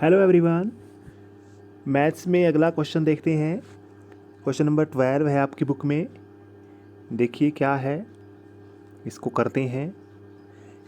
Hello everyone. Maths में अगला question देखते हैं। क्वेश्चन नंबर 12 है आपकी बुक में। देखिए क्या है, इसको करते हैं।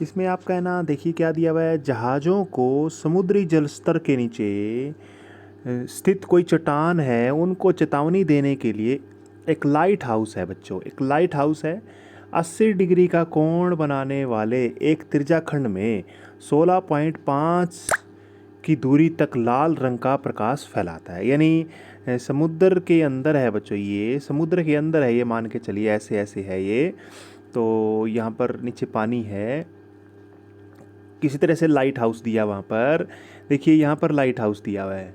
इसमें आपका है ना, देखिए क्या दिया हुआ है। जहाज़ों को समुद्री जल स्तर के नीचे स्थित कोई चट्टान है, उनको चेतावनी देने के लिए एक लाइट हाउस है बच्चों। एक लाइट हाउस है 80 डिग्री का कोण बनाने वाले एक तिरछाखंड में 16.5 की दूरी तक लाल रंग का प्रकाश फैलाता है। यानी समुद्र के अंदर है बच्चों, ये समुद्र के अंदर है, ये मान के चलिए ऐसे ऐसे है ये। तो यहाँ पर नीचे पानी है, किसी तरह से लाइट हाउस दिया वहाँ पर। देखिए यहाँ पर लाइट हाउस दिया हुआ है,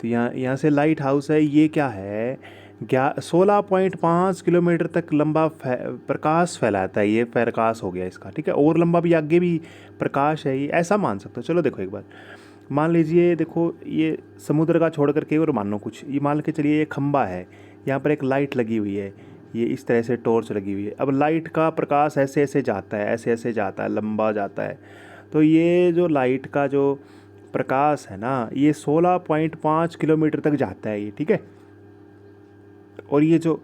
तो यहाँ से लाइट हाउस है। ये क्या है, 16.5 किलोमीटर तक लंबा प्रकाश फैलाता है। ये प्रकाश हो गया इसका, ठीक है। और लंबा भी, आगे भी प्रकाश है, ये ऐसा मान सकते हो। चलो देखो एक बार मान लीजिए, देखो ये समुद्र का छोड़ करके और मान लो कुछ, ये मान के चलिए ये खंबा है, यहाँ पर एक लाइट लगी हुई है, ये इस तरह से टॉर्च लगी हुई है। अब लाइट का प्रकाश ऐसे ऐसे जाता है, ऐसे ऐसे जाता है, लंबा जाता है। तो ये जो लाइट का जो प्रकाश है ना, ये 16.5 किलोमीटर तक जाता है ये, ठीक है। और ये जो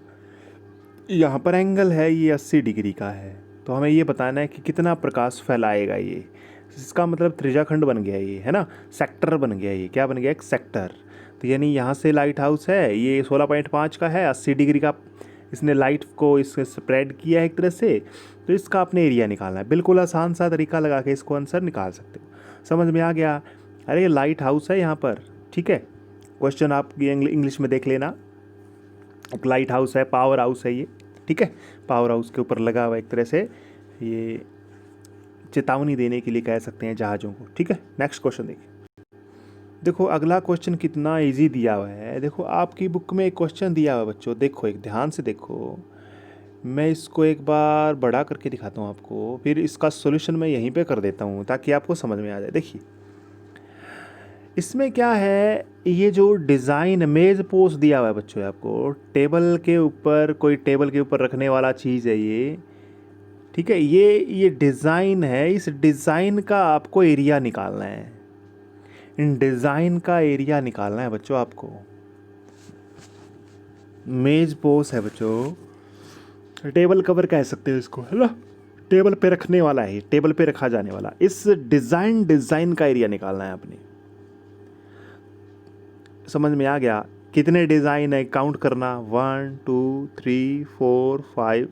यहाँ पर एंगल है ये 80 डिग्री का है। तो हमें ये बताना है कि कितना प्रकाश फैलाएगा ये। इसका मतलब त्रिज्याखंड बन गया ये, है ना, सेक्टर बन गया ये। क्या बन गया, एक सेक्टर। तो यानी यहाँ से लाइट हाउस है, ये 16.5 का है, 80 डिग्री का इसने लाइट को इससे स्प्रेड किया है एक तरह से। तो इसका अपने एरिया निकालना है। बिल्कुल आसान सा तरीका लगा के इसको आंसर निकाल सकते हो। समझ में आ गया। अरे लाइट हाउस है यहाँ पर, ठीक है। क्वेश्चन आप इंग्लिश में देख लेना। एक लाइट हाउस है, पावर हाउस है ये, ठीक है। पावर हाउस के ऊपर लगा हुआ एक तरह से, ये चेतावनी देने के लिए कह सकते हैं जहाज़ों को, ठीक है। नेक्स्ट क्वेश्चन देखिए। देखो अगला क्वेश्चन कितना इजी दिया हुआ है। देखो आपकी बुक में एक क्वेश्चन दिया हुआ है बच्चों, देखो एक ध्यान से देखो। मैं इसको एक बार बड़ा करके दिखाता हूँ आपको, फिर इसका सॉल्यूशन मैं यहीं पे कर देता हूँ ताकि आपको समझ में आ जाए। देखिए इसमें क्या है, ये जो डिज़ाइन मेज़ पोस्ट दिया हुआ है बच्चों आपको, टेबल के ऊपर, कोई टेबल के ऊपर रखने वाला चीज़ है ये, ठीक है। ये डिज़ाइन है, इस डिज़ाइन का आपको एरिया निकालना है। इन डिज़ाइन का एरिया निकालना है बच्चों आपको। मेज पोस्ट है बच्चों, टेबल कवर कह सकते हो इसको, है ना। टेबल पे रखने वाला है, टेबल पे रखा जाने वाला। इस डिज़ाइन का एरिया निकालना है आपने। समझ में आ गया। कितने डिज़ाइन है काउंट करना, 1 2 3 4 5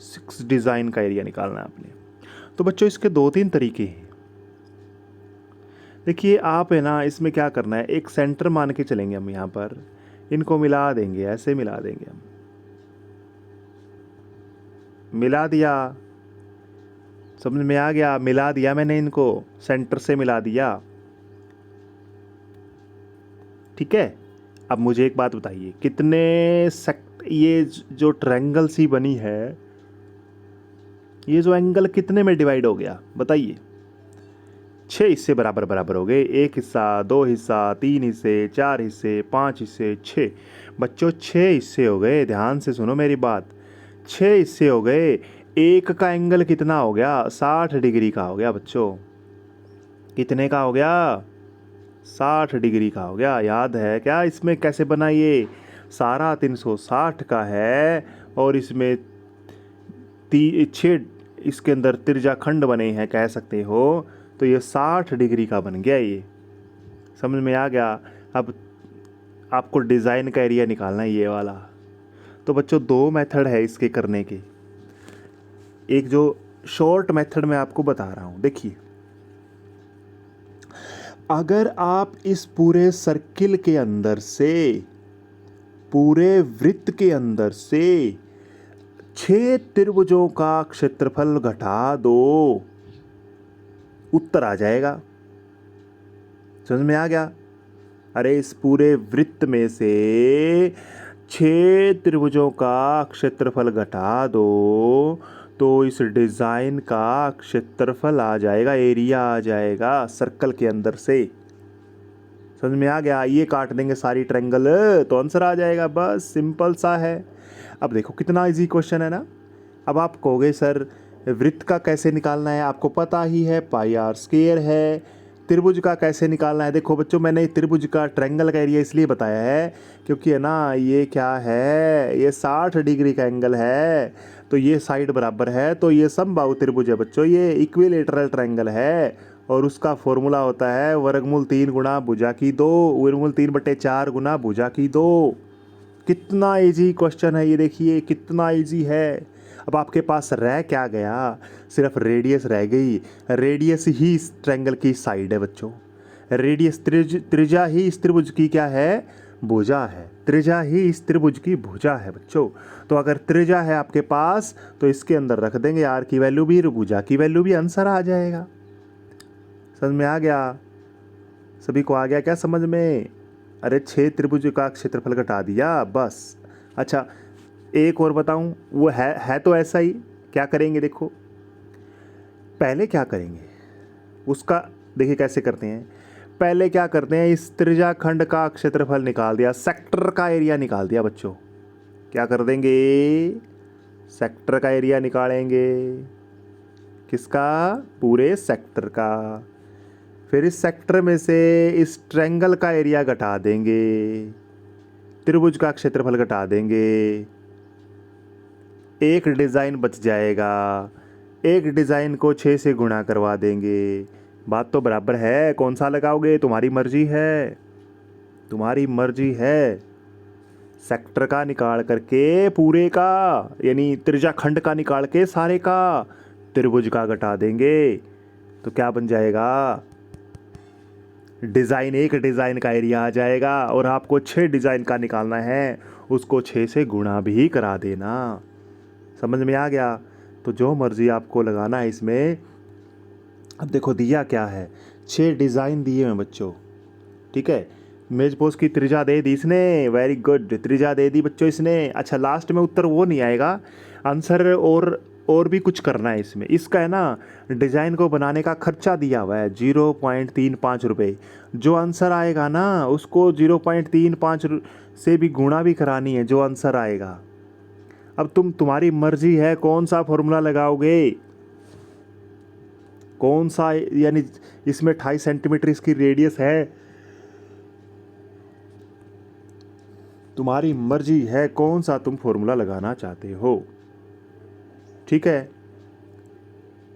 6 डिज़ाइन का एरिया निकालना है आपने। तो बच्चों इसके 2-3 तरीके हैं। देखिए आप है ना, इसमें क्या करना है, एक सेंटर मान के चलेंगे हम। यहाँ पर इनको मिला देंगे, ऐसे मिला देंगे हम। मिला दिया, समझ में आ गया। मिला दिया मैंने, इनको सेंटर से मिला दिया, ठीक है। अब मुझे एक बात बताइए, कितने ये जो ट्रायंगल सी बनी है, ये जो एंगल कितने में डिवाइड हो गया बताइए। 6 हिस्से बराबर बराबर हो गए। 1 हिस्सा, 2 हिस्सा, 3 हिस्से, 4 हिस्से, 5 हिस्से, 6। बच्चों 6 हिस्से हो गए, ध्यान से सुनो मेरी बात। 6 हिस्से हो गए। एक का एंगल कितना हो गया, 60 डिग्री का हो गया बच्चों। कितने का हो गया, 60 डिग्री का हो गया। याद है क्या इसमें कैसे बना, ये सारा 360 का है। और इसमें 6 इसके अंदर त्रिज्याखंड बने हैं कह सकते हो। तो ये 60 डिग्री का बन गया ये। समझ में आ गया। अब आपको डिज़ाइन का एरिया निकालना है, ये वाला। तो बच्चों 2 मेथड है इसके करने के। एक जो शॉर्ट मेथड मैं आपको बता रहा हूँ, देखिए अगर आप इस पूरे सर्किल के अंदर से, पूरे वृत्त के अंदर से 6 त्रिभुजों का क्षेत्रफल घटा दो, उत्तर आ जाएगा। समझ में आ गया। अरे इस पूरे वृत्त में से 6 त्रिभुजों का क्षेत्रफल घटा दो, तो इस डिज़ाइन का क्षेत्रफल आ जाएगा, एरिया आ जाएगा सर्कल के अंदर से। समझ में आ गया। ये काट देंगे सारी ट्रायंगल तो आंसर आ जाएगा, बस सिंपल सा है। अब देखो कितना इजी क्वेश्चन है ना। अब आप कहोगे सर वृत्त का कैसे निकालना है, आपको पता ही है, पाई आर स्क्वायर है, त्रिभुज का कैसे निकालना है? देखो बच्चों, मैंने त्रिभुज का ट्रायंगल का एरिया इसलिए बताया है क्योंकि है ना, ये क्या है, ये 60 डिग्री का एंगल है, तो ये साइड बराबर है, तो ये समबाहु त्रिभुज है बच्चों, ये इक्विलेटरल ट्रायंगल है। और उसका फॉर्मूला होता है वर्गमूल 3 गुना भुजा की 2, वर्गमूल 3/4 गुना भुजा की 2। कितना इजी क्वेश्चन है ये, देखिए कितना इजी है। अब आपके पास रह क्या गया, सिर्फ रेडियस रह गई। रेडियस ही इस ट्रायंगल की साइड है बच्चों। रेडियस त्रिज्या ही इस त्रिभुज की क्या है, भुजा है। त्रिज्या ही इस त्रिभुज की भुजा है बच्चों। तो अगर त्रिज्या है आपके पास तो इसके अंदर रख देंगे आर की वैल्यू भी, भुजा की वैल्यू भी, आंसर आ जाएगा। समझ में आ गया? सभी को आ गया क्या समझ में? अरे 6 त्रिभुज का क्षेत्रफल घटा दिया बस। अच्छा एक और बताऊं, वो है तो ऐसा ही। क्या करेंगे देखो, पहले क्या करेंगे उसका, देखिए कैसे करते हैं। पहले क्या करते हैं, इस त्रिज्या खंड का क्षेत्रफल निकाल दिया, सेक्टर का एरिया निकाल दिया बच्चों। क्या कर देंगे, सेक्टर का एरिया निकालेंगे। किसका? पूरे सेक्टर का। फिर इस सेक्टर में से इस ट्रायंगल का एरिया घटा देंगे, त्रिभुज का क्षेत्रफल घटा देंगे, एक डिज़ाइन बच जाएगा। एक डिज़ाइन को 6 से गुणा करवा देंगे। बात तो बराबर है, कौन सा लगाओगे तुम्हारी मर्जी है, तुम्हारी मर्जी है। सेक्टर का निकाल करके पूरे का, यानी त्रिज्या खंड का निकाल के सारे का, त्रिभुज का घटा देंगे, तो क्या बन जाएगा, डिज़ाइन। एक डिज़ाइन का एरिया आ जाएगा। और आपको 6 डिज़ाइन का निकालना है, उसको 6 से गुणा भी करा देना। समझ में आ गया? तो जो मर्जी आपको लगाना है इसमें। अब देखो दिया क्या है, 6 डिज़ाइन दिए हैं बच्चों, ठीक है। मेज पोज की त्रिज्या दे दी इसने, वेरी गुड, त्रिज्या दे दी बच्चों इसने। अच्छा लास्ट में उत्तर वो नहीं आएगा, आंसर और भी कुछ करना है इसमें। इसका है ना, डिज़ाइन को बनाने का खर्चा दिया हुआ है 0.35 रुपये। जो आंसर आएगा ना उसको 0.35 से भी गुणा भी करानी है जो आंसर आएगा। अब तुम्हारी मर्जी है कौन सा फॉर्मूला लगाओगे, कौन सा, यानी इसमें 28 सेंटीमीटर इसकी रेडियस है, तुम्हारी मर्जी है कौन सा तुम फॉर्मूला लगाना चाहते हो, ठीक है।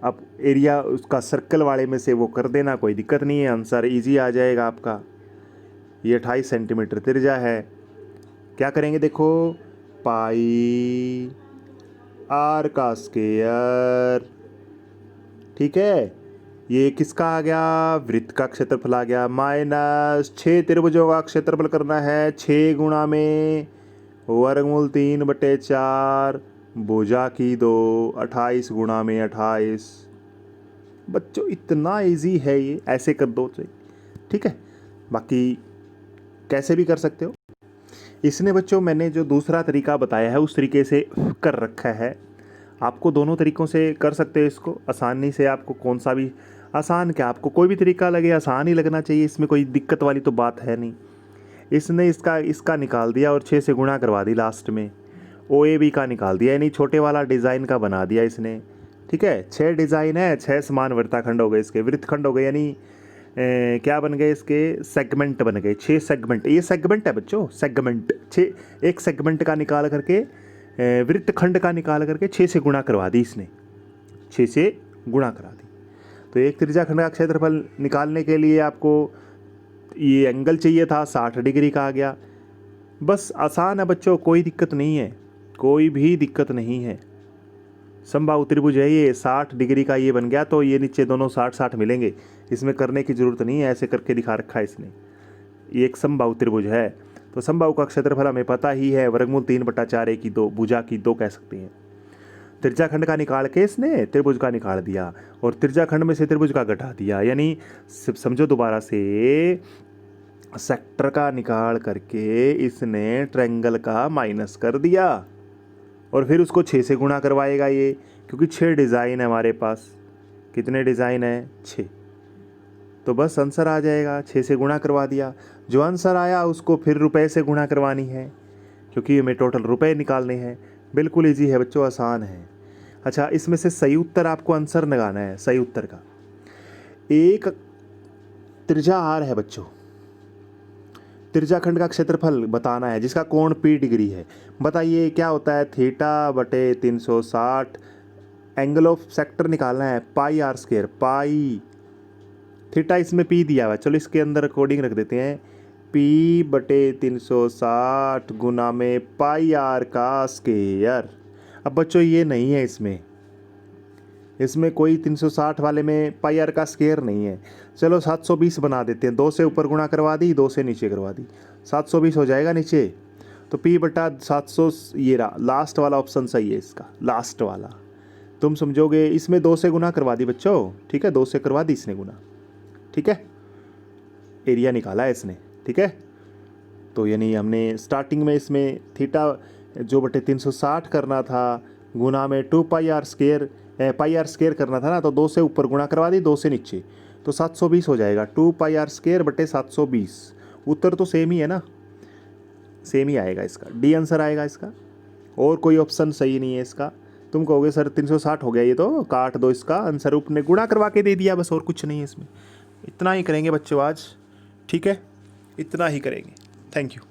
अब एरिया उसका सर्कल वाले में से वो कर देना, कोई दिक्कत नहीं है, आंसर इजी आ जाएगा आपका। ये 28 सेंटीमीटर त्रिज्या है। क्या करेंगे देखो, पाई आर का स्क्वायर, ठीक है। ये किसका आ गया, वृत्त का क्षेत्रफल आ गया, माइनस 6 त्रिभुजों का क्षेत्रफल करना है, 6 गुणा में वर्गमूल 3/4 भुजा की 2, 28 गुणा में 28। बच्चों इतना इजी है ये, ऐसे कर दो चाहिए, ठीक है। बाकी कैसे भी कर सकते हो। इसने बच्चों मैंने जो दूसरा तरीका बताया है उस तरीके से कर रखा है। आपको दोनों तरीक़ों से कर सकते हो इसको आसानी से। आपको कौन सा भी आसान, क्या आपको कोई भी तरीका लगे आसान ही लगना चाहिए, इसमें कोई दिक्कत वाली तो बात है नहीं। इसने इसका निकाल दिया और 6 से गुणा करवा दी लास्ट में, OAB का निकाल दिया, यानी छोटे वाला डिज़ाइन का बना दिया इसने, ठीक है। 6 डिज़ाइन है, 6 समान वृत्ताखंड हो गए, इसके वृत्तखंड हो गए, यानी क्या बन गए इसके, सेगमेंट बन गए, 6 सेगमेंट। ये सेगमेंट है बच्चों, सेगमेंट 6, एक सेगमेंट का निकाल करके वृत्तखंड का निकाल करके 6 से गुणा करवा दी इसने, 6 से गुणा करा दी। तो एक त्रिज्या खंड का क्षेत्रफल निकालने के लिए आपको ये एंगल चाहिए था, 60 डिग्री का आ गया। बस आसान है बच्चों, कोई दिक्कत नहीं है, कोई भी दिक्कत नहीं है। समबाहु त्रिभुज है ये, 60 डिग्री का ये बन गया, तो ये नीचे दोनों 60-60 मिलेंगे, इसमें करने की ज़रूरत नहीं है, ऐसे करके दिखा रखा है इसने। ये एक समबाहु त्रिभुज है, तो समबाहु का क्षेत्रफल हमें पता ही है, वर्गमूल 3/4 की 2, भुजा की 2 कह सकते हैं। त्रिज्या खंड का निकाल के इसने त्रिभुज का निकाल दिया, और त्रिज्या खंड में से त्रिभुज का घटा दिया, यानी समझो दोबारा से, सेक्टर का निकाल करके इसने ट्रायंगल का माइनस कर दिया, और फिर उसको 6 से गुणा करवाएगा ये, क्योंकि 6 डिज़ाइन है हमारे पास। कितने डिज़ाइन है, 6। तो बस आंसर आ जाएगा, 6 से गुणा करवा दिया। जो आंसर आया उसको फिर रुपए से गुणा करवानी है, क्योंकि हमें टोटल रुपए निकालने हैं। बिल्कुल ईजी है बच्चों, आसान है। अच्छा इसमें से सही उत्तर आपको आंसर लगाना है, सही उत्तर का त्रिज्या आर है बच्चों, त्रिज्याखंड का क्षेत्रफल बताना है जिसका कोण p डिग्री है। बताइए क्या होता है, थीटा बटे 360, एंगल ऑफ सेक्टर निकालना है पाई आर स्क्वायर, पाई थीटा इसमें p दिया हुआ है, चलो इसके अंदर कोडिंग रख देते हैं, p बटे 360 गुना में पाई आर का स्क्वायर। अब बच्चों ये नहीं है, इसमें कोई 360 वाले में पाई आर का स्क्वायर नहीं है। चलो 720 बना देते हैं, 2 से ऊपर गुणा करवा दी, 2 से नीचे करवा दी, 720 हो जाएगा नीचे। तो p बटा 700, ये रहा लास्ट वाला ऑप्शन सही है इसका, लास्ट वाला तुम समझोगे। इसमें 2 से गुना करवा दी बच्चों, ठीक है, 2 से करवा दी इसने गुना, ठीक है, एरिया निकाला है इसने, ठीक है। तो यानी हमने स्टार्टिंग में इसमें थीटा जो बटे 360 करना था गुना में 2 pi r square, pi r square करना था ना, तो 2 से ऊपर गुणा करवा दी, 2 से नीचे, तो 720 हो जाएगा, 2 पाई आर स्क्वायर बटे 720। उत्तर तो सेम ही है ना, सेम ही आएगा इसका, डी आंसर आएगा इसका, और कोई ऑप्शन सही नहीं है इसका। तुम कहोगे सर 360 हो गया, ये तो काट दो इसका आंसर, उपने गुणा करवा के दे दिया बस, और कुछ नहीं है इसमें। इतना ही करेंगे बच्चों आज, ठीक है, इतना ही करेंगे। Thank you.